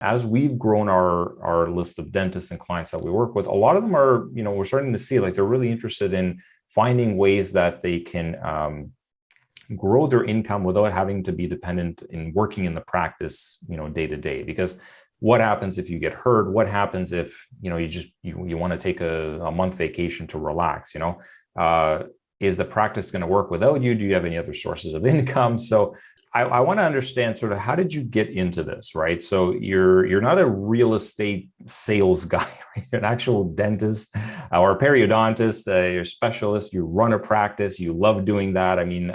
as we've grown our list of dentists and clients that we work with, a lot of them are, we're starting to see like they're really interested in finding ways that they can grow their income without having to be dependent in working in the practice, day to day. Because what happens if you get hurt? What happens if, you want to take a month vacation to relax, is the practice going to work without you? Do you have any other sources of income? So I want to understand sort of how did you get into this, right? So you're not a real estate sales guy, right? You're an actual dentist or a periodontist, you're a specialist, you run a practice, you love doing that. I mean,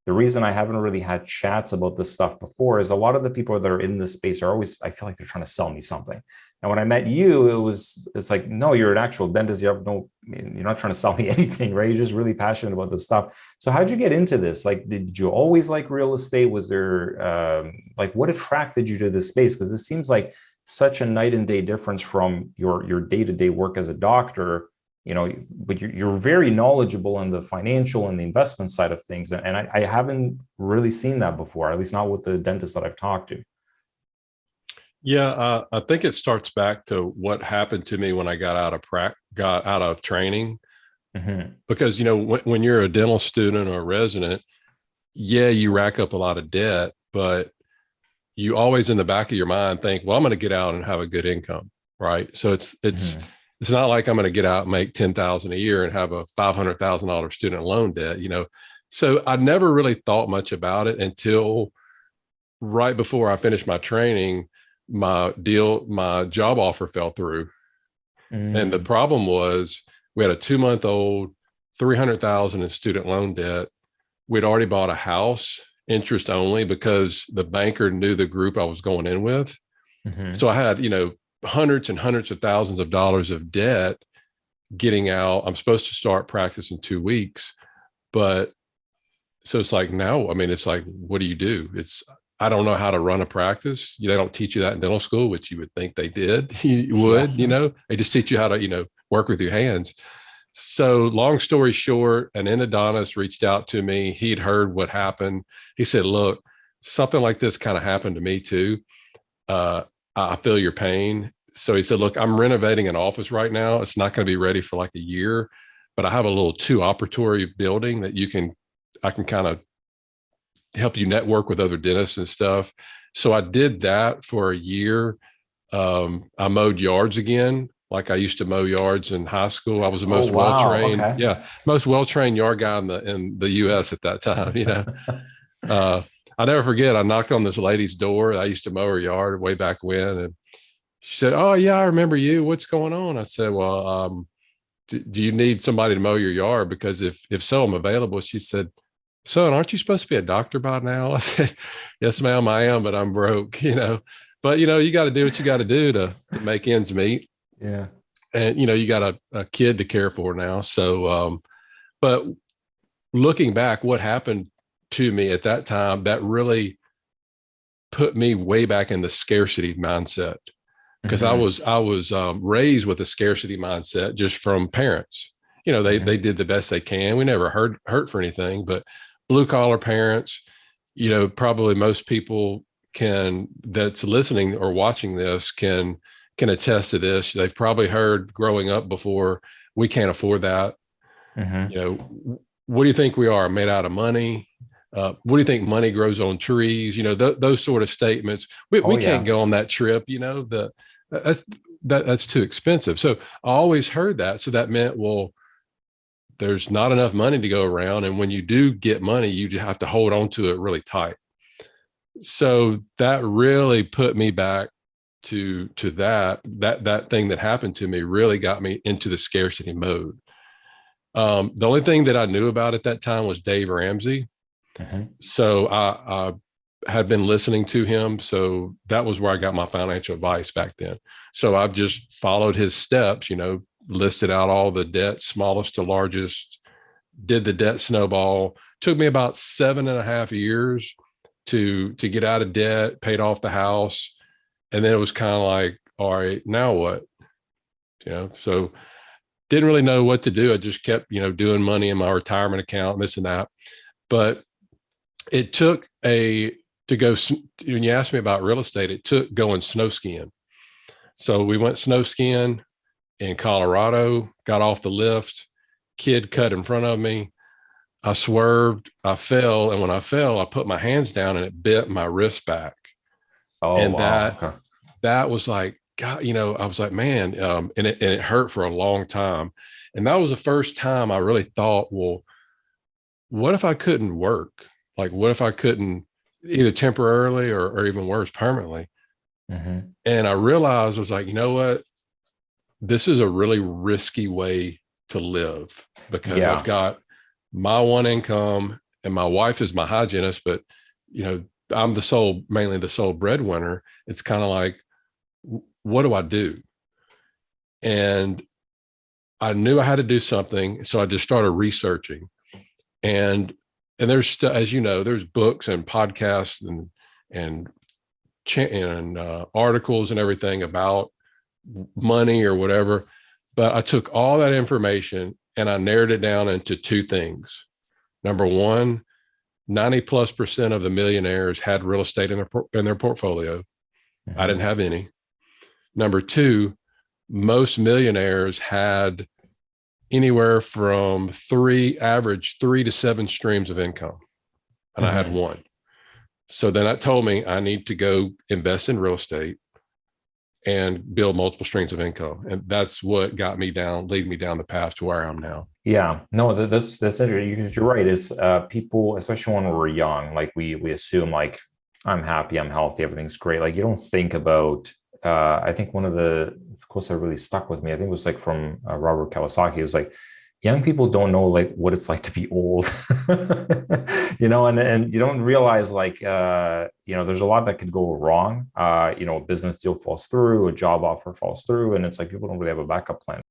the reason I haven't really had chats about this stuff before is a lot of the people that are in this space are always, I feel like they're trying to sell me something. And when I met you, it's like, no, you're an actual dentist. You're not trying to sell me anything, right? You're just really passionate about this stuff. So how'd you get into this? Like, did you always like real estate? Was there, what attracted you to this space? Because this seems like such a night and day difference from your day-to-day work as a doctor, but you're very knowledgeable on the financial and the investment side of things. And I haven't really seen that before, at least not with the dentists that I've talked to. Yeah, I think it starts back to what happened to me when I got out of training. Mm-hmm. Because when you're a dental student or a resident, yeah, you rack up a lot of debt, but you always in the back of your mind think, well, I'm going to get out and have a good income, right? So it's not like I'm going to get out and make $10,000 a year and have a $500,000 student loan debt, So I never really thought much about it until right before I finished my training. My job offer fell through. And the problem was we had a 2-month-old, $300,000 in student loan debt. We'd already bought a house, interest only, because the banker knew the group I was going in with. Mm-hmm. So I had, hundreds and hundreds of thousands of dollars of debt getting out. I'm supposed to start practice in 2 weeks, but so it's like, now, it's like, what do you do? I don't know how to run a practice. They don't teach you that in dental school, which you would think they did. You would, they just teach you how to, work with your hands. So long story short, an endodontist reached out to me. He'd heard what happened. He said, look, something like this kind of happened to me too. I feel your pain. So he said, look, I'm renovating an office right now. It's not going to be ready for like a year, but I have a little 2-operatory building that I can kind of help you network with other dentists and stuff. So I did that for a year. I mowed yards again, like I used to mow yards in high school. I was the most well-trained, most well-trained yard guy in the U.S. at that time. I never forget, I knocked on this lady's door. I used to mow her yard way back when. And she said, oh yeah, I remember you. What's going on? I said, well, do you need somebody to mow your yard? Because if so, I'm available. She said, son, aren't you supposed to be a doctor by now? I said, yes, ma'am, I am, but I'm broke, but you got to do what you got to do to make ends meet. Yeah. And, you got a kid to care for now. So, but looking back, what happened to me at that time, that really put me way back in the scarcity mindset, because mm-hmm. I was raised with a scarcity mindset just from parents. They did the best they can. We never hurt for anything, but blue collar parents, probably most people that's listening or watching this can attest to this. They've probably heard growing up before, we can't afford that. Mm-hmm. What do you think we are, made out of money? What do you think money grows on trees? Those sort of statements. We can't go on that trip. That's too expensive. So I always heard that. So that meant, well, there's not enough money to go around. And when you do get money, you just have to hold on to it really tight. So that really put me back to that thing that happened to me really got me into the scarcity mode. The only thing that I knew about at that time was Dave Ramsey. Mm-hmm. So I had been listening to him. So that was where I got my financial advice back then. So I've just followed his steps, listed out all the debt, smallest to largest, did the debt snowball. Took me about 7.5 years to get out of debt, paid off the house. And then it was kind of like, all right, now what? So didn't really know what to do. I just kept, doing money in my retirement account, this and that. But it took a to go, when you asked me about real estate, it took going snow skiing. So we went snow skiing in Colorado, got off the lift, kid cut in front of me. I swerved, I fell. And when I fell, I put my hands down and it bent my wrist back. Oh, And wow. Okay. that was like, God, I was like, man, and it hurt for a long time. And that was the first time I really thought, well, what if I couldn't work? Like, what if I couldn't either temporarily or even worse, permanently? Mm-hmm. And I realized, I was like, you know what? This is a really risky way to live, because I've Yeah. got my one income and my wife is my hygienist, but I'm mainly the sole breadwinner. It's kind of like, what do I do? And I knew I had to do something. So I just started researching, and there's, as you know, there's books and podcasts and articles and everything about money or whatever. But I took all that information and I narrowed it down into two things. Number one, 90+% of the millionaires had real estate in their portfolio. Mm-hmm. I didn't have any. Number two, most millionaires had anywhere from average 3 to 7 streams of income. And Mm-hmm. I had one. So then that told me I need to go invest in real estate and build multiple streams of income. And that's what lead me down the path to where I am now. Yeah, no, that's interesting, because you're right. Is people, especially when we're young, like we assume like, I'm happy, I'm healthy, everything's great. Like, you don't think about. I think one of the quotes that really stuck with me, I think it was like from Robert Kiyosaki. It was like, young people don't know like what it's like to be old, and you don't realize like, there's a lot that could go wrong. A business deal falls through, a job offer falls through, and it's like people don't really have a backup plan.